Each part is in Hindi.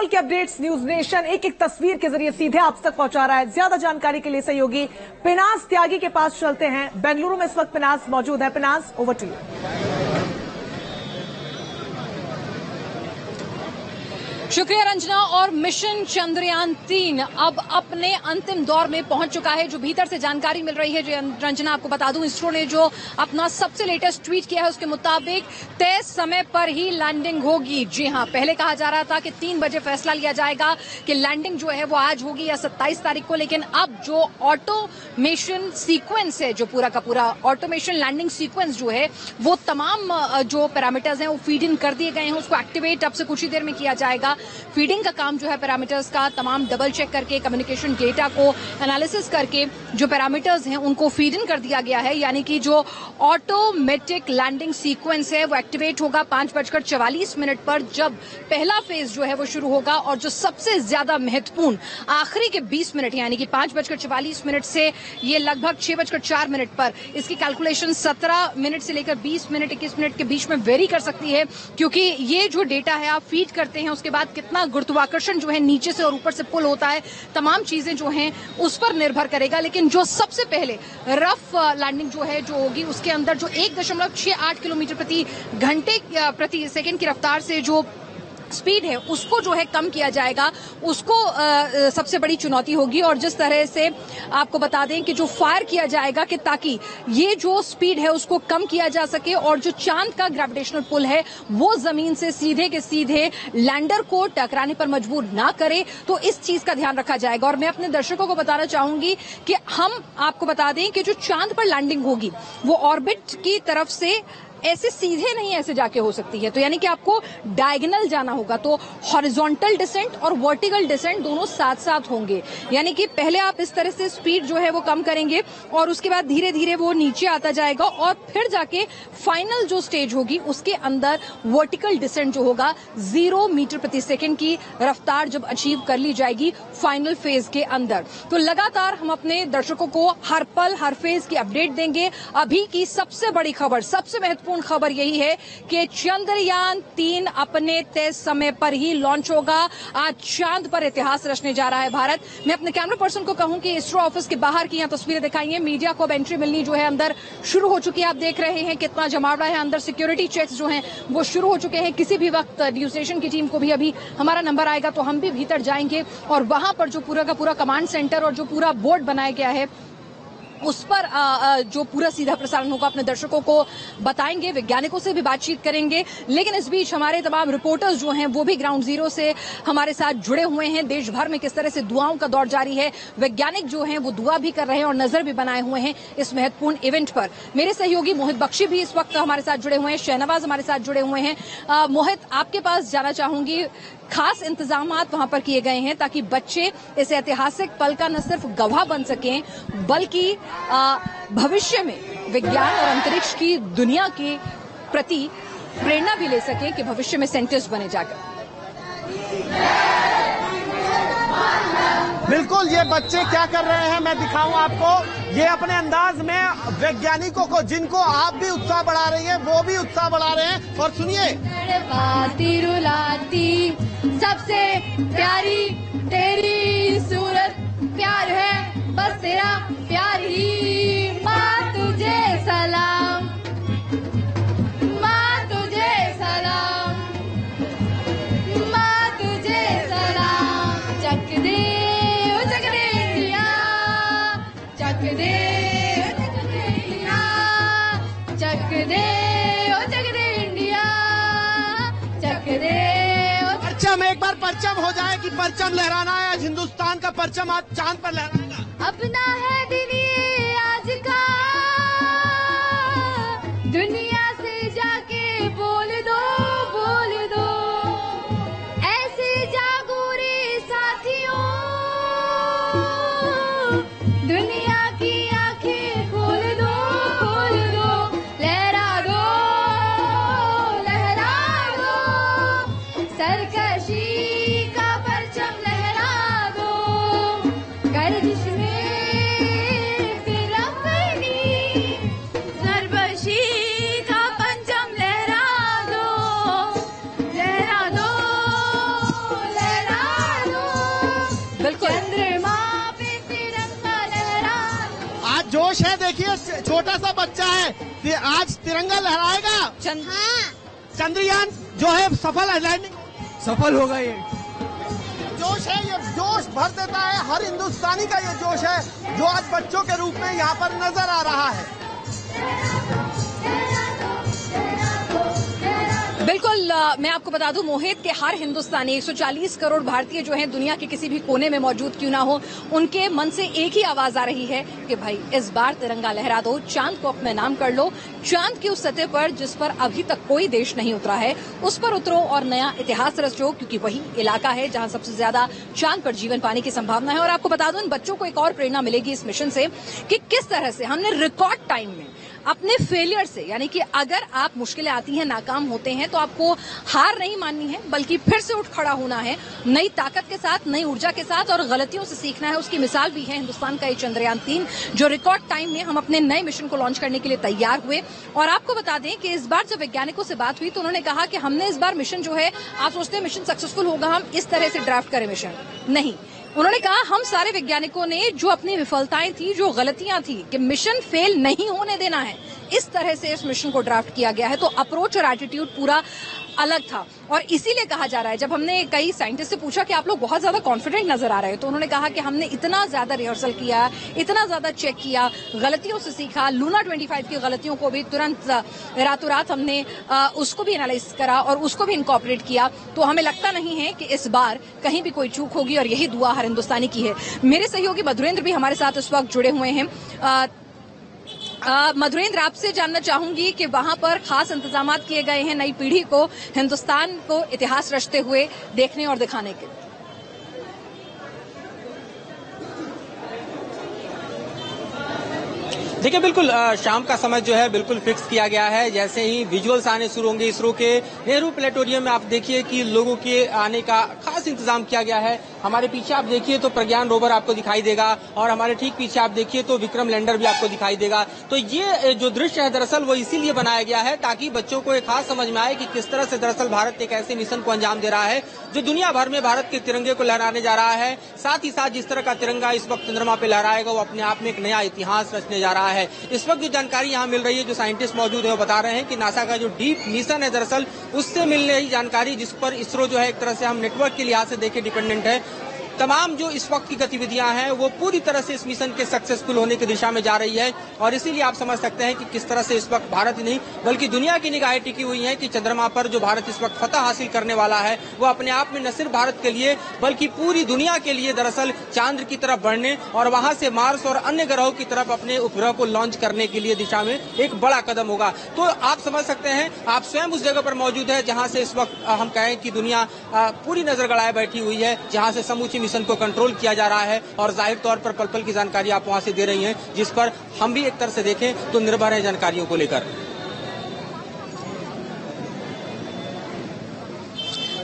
पल के अपडेट्स न्यूज नेशन एक एक तस्वीर के जरिए सीधे आप तक पहुंचा रहा है। ज्यादा जानकारी के लिए सहयोगी पिनाज त्यागी के पास चलते हैं। बेंगलुरु में इस वक्त पिनाज मौजूद है। Pinaz, over to you. शुक्रिया रंजना। और मिशन चंद्रयान 3 अब अपने अंतिम दौर में पहुंच चुका है। जो भीतर से जानकारी मिल रही है, जो रंजना आपको बता दूं, इसरो ने जो अपना सबसे लेटेस्ट ट्वीट किया है उसके मुताबिक तय समय पर ही लैंडिंग होगी। जी हां, पहले कहा जा रहा था कि 3 बजे फैसला लिया जाएगा कि लैंडिंग जो है वो आज होगी या 27 तारीख को, लेकिन अब जो ऑटोमेशन सीक्वेंस है, जो पूरा का पूरा ऑटोमेशन लैंडिंग सीक्वेंस जो है वो तमाम जो पैरामीटर्स हैं वो फीड इन कर दिए गए हैं। उसको एक्टिवेट अब से कुछ ही देर में किया जाएगा। फीडिंग का काम जो है पैरामीटर्स का तमाम डबल चेक करके, कम्युनिकेशन डेटा को एनालिसिस करके जो पैरामीटर्स हैं उनको फीड इन कर दिया गया है। यानी कि जो ऑटोमेटिक लैंडिंग सीक्वेंस है वो एक्टिवेट होगा 5:44 पर, जब पहला फेज जो है वो शुरू होगा। और जो सबसे ज्यादा महत्वपूर्ण आखिरी के 20 मिनट यानी कि 5:44 से ये लगभग 6:04 पर, इसकी कैलकुलेशन 17 मिनट से लेकर 20 मिनट 21 मिनट के बीच में वेरी कर सकती है, क्योंकि ये जो डेटा है आप फीड करते हैं उसके बाद कितना गुरुत्वाकर्षण जो है नीचे से और ऊपर से पुल होता है, तमाम चीजें जो हैं उस पर निर्भर करेगा। लेकिन जो सबसे पहले रफ लैंडिंग जो है जो होगी उसके अंदर जो 1.68 किलोमीटर प्रति सेकंड की रफ्तार से जो स्पीड है उसको जो है कम किया जाएगा, उसको सबसे बड़ी चुनौती होगी। और जिस तरह से आपको बता दें कि जो फायर किया जाएगा कि ताकि ये जो स्पीड है उसको कम किया जा सके और जो चांद का ग्रेविटेशनल पुल है वो जमीन से सीधे के सीधे लैंडर को टकराने पर मजबूर ना करे, तो इस चीज का ध्यान रखा जाएगा। और मैं अपने दर्शकों को बताना चाहूंगी कि हम आपको बता दें कि जो चांद पर लैंडिंग होगी वो ऑर्बिट की तरफ से ऐसे सीधे नहीं ऐसे जाके हो सकती है, तो यानी कि आपको डायगोनल जाना होगा। तो हॉरिजॉन्टल डिसेंट और वर्टिकल डिसेंट दोनों साथ साथ होंगे। यानी कि पहले आप इस तरह से स्पीड जो है वो कम करेंगे और उसके बाद धीरे धीरे वो नीचे आता जाएगा और फिर जाके फाइनल जो स्टेज होगी उसके अंदर वर्टिकल डिसेंट जो होगा 0 मीटर प्रति सेकंड की रफ्तार जब अचीव कर ली जाएगी फाइनल फेज के अंदर। तो लगातार हम अपने दर्शकों को हर पल हर फेज की अपडेट देंगे। अभी की सबसे बड़ी खबर, सबसे महत्वपूर्ण खबर यही है कि चंद्रयान 3 अपने तय समय पर ही लॉन्च होगा। आज चांद पर इतिहास रचने जा रहा है भारत। मैं अपने कैमरा पर्सन को कहूं कि इसरो ऑफिस के बाहर की यहां तस्वीरें दिखाई हैं। मीडिया को अब एंट्री मिलनी जो है अंदर शुरू हो चुकी है। आप देख रहे हैं कितना जमावड़ा है अंदर। सिक्योरिटी चेक्स जो हैं वो शुरू हो चुके हैं। किसी भी वक्त न्यूज नेशन की टीम को भी अभी हमारा नंबर आएगा तो हम भी भीतर जाएंगे और वहां पर जो पूरा का पूरा कमांड सेंटर और जो पूरा बोर्ड बनाया गया है उस पर जो पूरा सीधा प्रसारण होगा अपने दर्शकों को बताएंगे, वैज्ञानिकों से भी बातचीत करेंगे। लेकिन इस बीच हमारे तमाम रिपोर्टर्स जो हैं वो भी ग्राउंड जीरो से हमारे साथ जुड़े हुए हैं। देश भर में किस तरह से दुआओं का दौर जारी है, वैज्ञानिक जो हैं वो दुआ भी कर रहे हैं और नजर भी बनाए हुए हैं इस महत्वपूर्ण इवेंट पर। मेरे सहयोगी मोहित बख्शी भी इस वक्त हमारे साथ जुड़े हुए हैं, शहनवाज हमारे साथ जुड़े हुए हैं। मोहित, आपके पास जाना चाहूंगी। खास इंतजामात वहां पर किए गए हैं ताकि बच्चे इस ऐतिहासिक पल का न सिर्फ गवाह बन सकें बल्कि भविष्य में विज्ञान और अंतरिक्ष की दुनिया के प्रति प्रेरणा भी ले सके कि भविष्य में साइंटिस्ट बने जाकर। बिल्कुल, ये बच्चे क्या कर रहे हैं मैं दिखाऊं आपको। ये अपने अंदाज में वैज्ञानिकों को, जिनको आप भी उत्साह बढ़ा रही हैं, वो भी उत्साह बढ़ा रहे हैं। और सुनिए, रुलाती सबसे प्यारी तेरी सूरत, प्यार है बस तेरा प्यार ही। माँ तुझे सलाम, माँ तुझे सलाम, माँ तुझे सलाम। चक दे इंडिया, चक दे इंडिया, चक दे इंडिया, चक दे। परचम एक बार परचम हो जाए कि परचम लहराना है। आज हिंदुस्तान का परचम आज चांद पर लहराएगा। अपना है दिन ये आज का, दुनिया से जाके बोल दो, बोल दो। ऐसे जागो रे साथियों, दुनिया की आंखें खोल दो, खोल दो। लहरा दो, लहरा दो, सरकशी का परचम लहरा दो। गर्दिश में जोश है, देखिए छोटा सा बच्चा है, आज तिरंगा लहराएगा। चंद्रयान जो है सफल लैंडिंग सफल होगा। ये जोश है, ये जोश भर देता है, हर हिंदुस्तानी का ये जोश है जो आज बच्चों के रूप में यहाँ पर नजर आ रहा है। बिल्कुल, मैं आपको बता दूं मोहित के हर हिंदुस्तानी 140 करोड़ भारतीय जो हैं दुनिया के किसी भी कोने में मौजूद क्यों ना हो, उनके मन से एक ही आवाज आ रही है कि भाई इस बार तिरंगा लहरा दो, चांद को अपने नाम कर लो, चांद की उस सतह पर जिस पर अभी तक कोई देश नहीं उतरा है उस पर उतरो और नया इतिहास रचो, क्योंकि वही इलाका है जहां सबसे ज्यादा चांद पर जीवन पाने की संभावना है। और आपको बता दूं इन बच्चों को एक और प्रेरणा मिलेगी इस मिशन से कि किस तरह से हमने रिकॉर्ड टाइम में अपने फेलियर से, यानी कि अगर आप मुश्किलें आती हैं, नाकाम होते हैं, तो आपको हार नहीं माननी है बल्कि फिर से उठ खड़ा होना है नई ताकत के साथ, नई ऊर्जा के साथ, और गलतियों से सीखना है। उसकी मिसाल भी है हिंदुस्तान का ये चंद्रयान 3 जो रिकॉर्ड टाइम में हम अपने नए मिशन को लॉन्च करने के लिए तैयार हुए। और आपको बता दें कि इस बार जब वैज्ञानिकों से बात हुई तो उन्होंने कहा कि हमने इस बार मिशन जो है, आप सोचते हैं मिशन सक्सेसफुल होगा, हम इस तरह से ड्राफ्ट करें मिशन, नहीं। उन्होंने कहा हम सारे वैज्ञानिकों ने जो अपनी विफलताएं थी, जो गलतियां थी, कि मिशन फेल नहीं होने देना है, इस तरह से इस मिशन को ड्राफ्ट किया गया है। तो अप्रोच और एटीट्यूड पूरा अलग था। और इसीलिए कहा जा रहा है, जब हमने कई साइंटिस्ट से पूछा कि आप लोग बहुत ज्यादा कॉन्फिडेंट नजर आ रहे हैं, तो उन्होंने कहा कि हमने इतना ज्यादा रिहर्सल किया, इतना ज्यादा चेक किया, गलतियों से सीखा, लूना 25 की गलतियों को भी तुरंत रातों रात हमने उसको भी एनालाइज करा और उसको भी इनकॉर्पोरेट किया। तो हमें लगता नहीं है कि इस बार कहीं भी कोई चूक होगी, और यही दुआ हर हिंदुस्तानी की है। मेरे सहयोगी मधुरेंद्र भी हमारे साथ इस वक्त जुड़े हुए हैं। मधुरेंद्र, आपसे जानना चाहूंगी कि वहां पर खास इंतजाम किए गए हैं नई पीढ़ी को, हिंदुस्तान को इतिहास रचते हुए देखने और दिखाने के। देखिए, बिल्कुल शाम का समय जो है बिल्कुल फिक्स किया गया है। जैसे ही विजुअल्स आने शुरू होंगे इसरो के नेहरू प्लेनेटोरियम में, आप देखिए कि लोगों के आने का खास इंतजाम किया गया है। हमारे पीछे आप देखिए तो प्रज्ञान रोवर आपको दिखाई देगा, और हमारे ठीक पीछे आप देखिए तो विक्रम लैंडर भी आपको दिखाई देगा। तो ये जो दृश्य है दरअसल वो इसीलिए बनाया गया है ताकि बच्चों को एक खास समझ में आए कि किस तरह से दरअसल भारत एक ऐसे मिशन को अंजाम दे रहा है जो दुनिया भर में भारत के तिरंगे को लहराने जा रहा है। साथ ही साथ जिस तरह का तिरंगा इस वक्त चंद्रमा पे लहराएगा वो अपने आप में एक नया इतिहास रचने जा रहा है। इस वक्त जो जानकारी यहाँ मिल रही है, जो साइंटिस्ट मौजूद है वो बता रहे हैं कि नासा का जो डीप मिशन है दरअसल उससे मिल रही जानकारी, जिस पर इसरो जो है एक तरह से हम नेटवर्क के लिहाज से देखे डिपेंडेंट है, तमाम जो इस वक्त की गतिविधियां हैं वो पूरी तरह से इस मिशन के सक्सेसफुल होने की दिशा में जा रही है। और इसीलिए आप समझ सकते हैं कि किस तरह से इस वक्त भारत ही नहीं बल्कि दुनिया की निगाहें टिकी हुई हैं कि चंद्रमा पर जो भारत इस वक्त फतह हासिल करने वाला है वो अपने आप में न सिर्फ भारत के लिए बल्कि पूरी दुनिया के लिए दरअसल चांद की तरफ बढ़ने और वहां से मार्स और अन्य ग्रहों की तरफ अपने उपग्रह को लॉन्च करने के लिए दिशा में एक बड़ा कदम होगा। तो आप समझ सकते हैं, आप स्वयं उस जगह पर मौजूद है जहां से इस वक्त हम कहें कि दुनिया पूरी नजर गड़ाए बैठी हुई है, जहां से समूची मिशन को कंट्रोल किया जा रहा है। और जाहिर तौर पर पल पल की जानकारी आप वहां से दे रही हैं, जिस पर हम भी एक तरह से देखें तो निर्भर है जानकारियों को लेकर।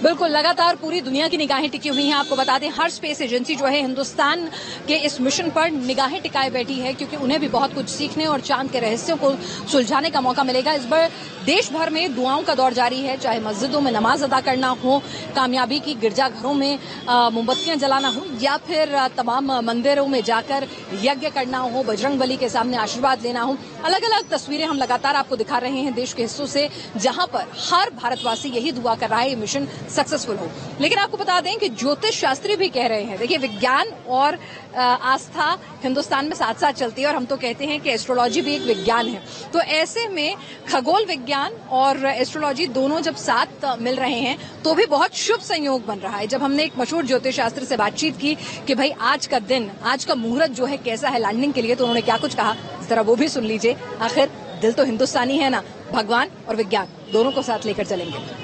बिल्कुल, लगातार पूरी दुनिया की निगाहें टिकी हुई हैं। आपको बता दें हर स्पेस एजेंसी जो है हिंदुस्तान के इस मिशन पर निगाहें टिकाए बैठी है, क्योंकि उन्हें भी बहुत कुछ सीखने और चांद के रहस्यों को सुलझाने का मौका मिलेगा। इस बार देश भर में दुआओं का दौर जारी है, चाहे मस्जिदों में नमाज अदा करना हो, कामयाबी की गिरजाघरों में मोमबत्तियां जलाना हो, या फिर तमाम मंदिरों में जाकर यज्ञ करना हो, बजरंगबली के सामने आशीर्वाद लेना हो। अलग अलग तस्वीरें हम लगातार आपको दिखा रहे हैं देश के हिस्सों से, जहां पर हर भारतवासी यही दुआ कर रहा है ये मिशन सक्सेसफुल हो। लेकिन आपको बता दें कि ज्योतिष शास्त्री भी कह रहे हैं, देखिए विज्ञान और आस्था हिंदुस्तान में साथ साथ चलती है, और हम तो कहते हैं कि एस्ट्रोलॉजी भी एक विज्ञान है। तो ऐसे में खगोल विज्ञान और एस्ट्रोलॉजी दोनों जब साथ मिल रहे हैं तो भी बहुत शुभ संयोग बन रहा है। जब हमने एक मशहूर ज्योतिष शास्त्री से बातचीत की कि भाई आज का दिन, आज का मुहूर्त जो है कैसा है लैंडिंग के लिए, तो उन्होंने क्या कुछ कहा, जरा वो भी सुन लीजिए। आखिर दिल तो हिंदुस्तानी है ना, भगवान और विज्ञान दोनों को साथ लेकर चलेंगे।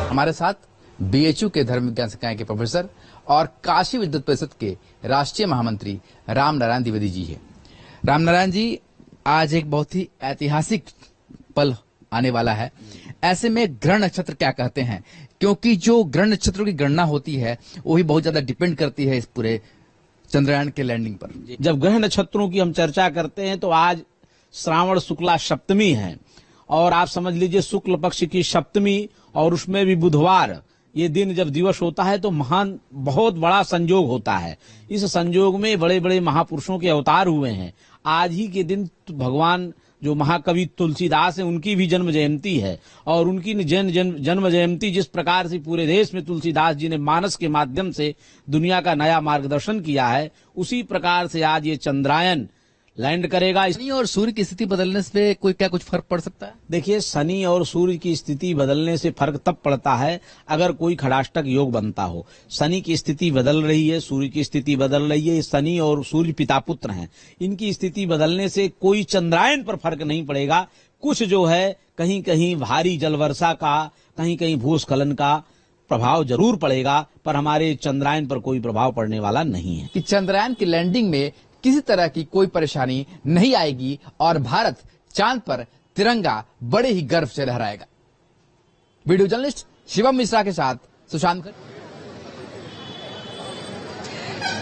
हमारे साथ बीएचयू के धर्म विज्ञान संकाय के प्रोफेसर और काशी विद्युत परिषद के राष्ट्रीय महामंत्री राम नारायण द्विवेदी जी है। राम नारायण जी, आज एक बहुत ही ऐतिहासिक पल आने वाला है। ऐसे में ग्रहण नक्षत्र क्या कहते हैं, क्योंकि जो ग्रहण नक्षत्रों की गणना होती है वो ही बहुत ज्यादा डिपेंड करती है इस पूरे चंद्रयान के लैंडिंग पर। जब ग्रह नक्षत्रों की हम चर्चा करते हैं तो आज श्रावण शुक्ला सप्तमी है और आप समझ लीजिए शुक्ल पक्ष की सप्तमी और उसमें भी बुधवार, ये दिन जब दिवस होता है तो महान बहुत बड़ा संयोग होता है। इस संयोग में बड़े बड़े महापुरुषों के अवतार हुए हैं। आज ही के दिन भगवान जो महाकवि तुलसीदास है उनकी भी जन्म जयंती है और उनकी जन्म जयंती जिस प्रकार से पूरे देश में तुलसीदास जी ने मानस के माध्यम से दुनिया का नया मार्गदर्शन किया है, उसी प्रकार से आज ये चंद्रायन लैंड करेगा। शनि और सूर्य की स्थिति बदलने से क्या कुछ फर्क पड़ सकता है? देखिए, शनि और सूर्य की स्थिति बदलने से फर्क तब पड़ता है अगर कोई खड़ाष्टक योग बनता हो। शनि की स्थिति बदल रही है, सूर्य की स्थिति बदल रही है। शनि और सूर्य पिता पुत्र हैं, इनकी स्थिति बदलने से कोई चंद्रायन पर फर्क नहीं पड़ेगा। कुछ जो है कहीं कहीं भारी जल वर्षा का, कहीं कहीं भूस्खलन का प्रभाव जरूर पड़ेगा, पर हमारे चंद्रायन पर कोई प्रभाव पड़ने वाला नहीं है। कि चंद्रयान की लैंडिंग में किसी तरह की कोई परेशानी नहीं आएगी और भारत चांद पर तिरंगा बड़े ही गर्व से लहराएगा। वीडियो जर्नलिस्ट शिवम मिश्रा के साथ सुशांत।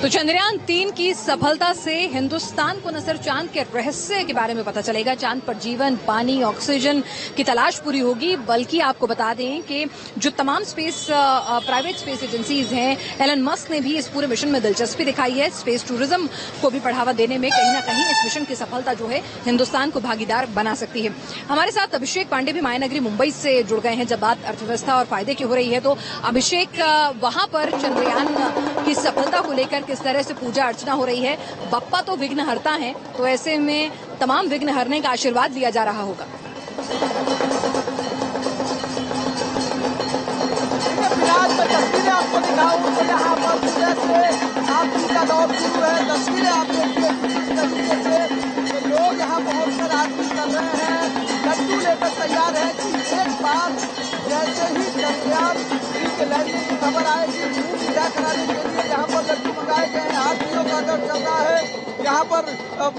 तो चंद्रयान 3 की सफलता से हिंदुस्तान को न सिर्फ चांद के रहस्य के बारे में पता चलेगा, चांद पर जीवन, पानी, ऑक्सीजन की तलाश पूरी होगी, बल्कि आपको बता दें कि जो तमाम प्राइवेट स्पेस एजेंसीज हैं, एलन मस्क ने भी इस पूरे मिशन में दिलचस्पी दिखाई है। स्पेस टूरिज्म को भी बढ़ावा देने में कहीं न कहीं इस मिशन की सफलता जो है हिंदुस्तान को भागीदार बना सकती है। हमारे साथ अभिषेक पांडे भी मायानगरी मुंबई से जुड़ गए हैं। जब बात अर्थव्यवस्था और फायदे की हो रही है तो अभिषेक, वहां पर चंद्रयान की सफलता को लेकर किस तरह से पूजा अर्चना हो रही है? बप्पा तो विघ्नहर्ता हैं, तो ऐसे में तमाम विघ्न हरने का आशीर्वाद लिया जा रहा होगा। तस्वीरें आपको दिखाऊं तो यहाँ पर सुबह से आरती का दौर शुरू है। तस्वीरें आप देखिए किस तरीके से लोग यहाँ पहुंचकर आरती कर रहे हैं, लड्डू लेकर तैयार है कि एक बार जैसे ही चंद्रयान की लैंडिंग की खबर आएगी, पूजा कराने के लिए यहाँ पर लड्डू मंगाए गए हैं। आरतियों का दौर चल रहा है। यहाँ पर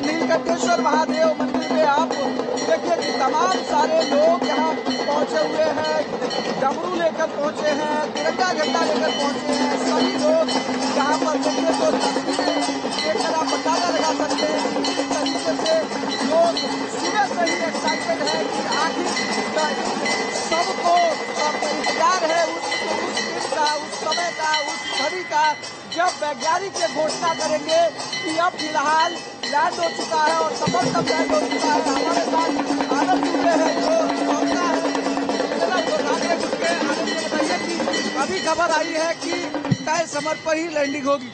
नीलकंठेश्वर महादेव मंदिर में आप देखिए कि तमाम सारे लोग यहाँ पहुंचे हुए हैं, डमरू लेकर पहुंचे हैं, तिरंगा झंडा लेकर पहुंचे हैं। सभी लोग यहाँ पर देखिए तो तस्वीरें देखकर आप अंदाजा लगा सकते हैं कि किस तरीके से लोग सुबह से ही एक्साइटेड है कि आखिर सबको इंतजार है उस दिन का, उस समय का, उस घड़ी का जब वैज्ञानिक ये घोषणा करेंगे कि अब फिलहाल लैंड हो चुका है और सफलतम लैंड हो चुका है। हमारे साथ आनंद जुड़े हैं जो पहुंचना है। बताइए कि अभी खबर आई है कि तय समय पर ही लैंडिंग होगी।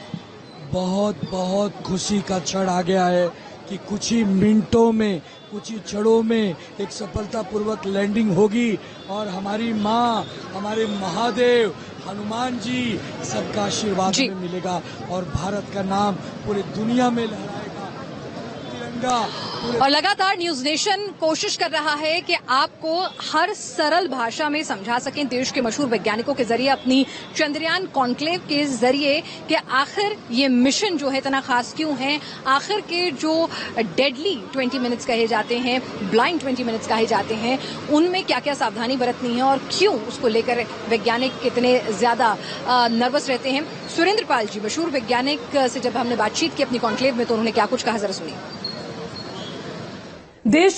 बहुत खुशी का क्षण आ गया है कि कुछ ही मिनटों में, कुछ ही क्षणों में एक सफलतापूर्वक लैंडिंग होगी और हमारी माँ, हमारे महादेव हनुमान जी सबका आशीर्वाद में मिलेगा और भारत का नाम पूरी दुनिया में लहराएगा तिरंगा। और लगातार न्यूज नेशन कोशिश कर रहा है कि आपको हर सरल भाषा में समझा सकें देश के मशहूर वैज्ञानिकों के जरिए, अपनी चंद्रयान कॉन्क्लेव के जरिए, कि आखिर ये मिशन जो है इतना खास क्यों है, आखिर के जो डेडली 20 मिनट्स कहे जाते हैं, ब्लाइंड 20 मिनट्स कहे जाते हैं, उनमें क्या क्या सावधानी बरतनी है और क्यों उसको लेकर वैज्ञानिक कितने ज्यादा नर्वस रहते हैं। सुरेंद्र पाल जी, मशहूर वैज्ञानिक से जब हमने बातचीत की अपनी कॉन्क्लेव में, तो उन्होंने क्या कुछ कहा, जरा सुनिए। देश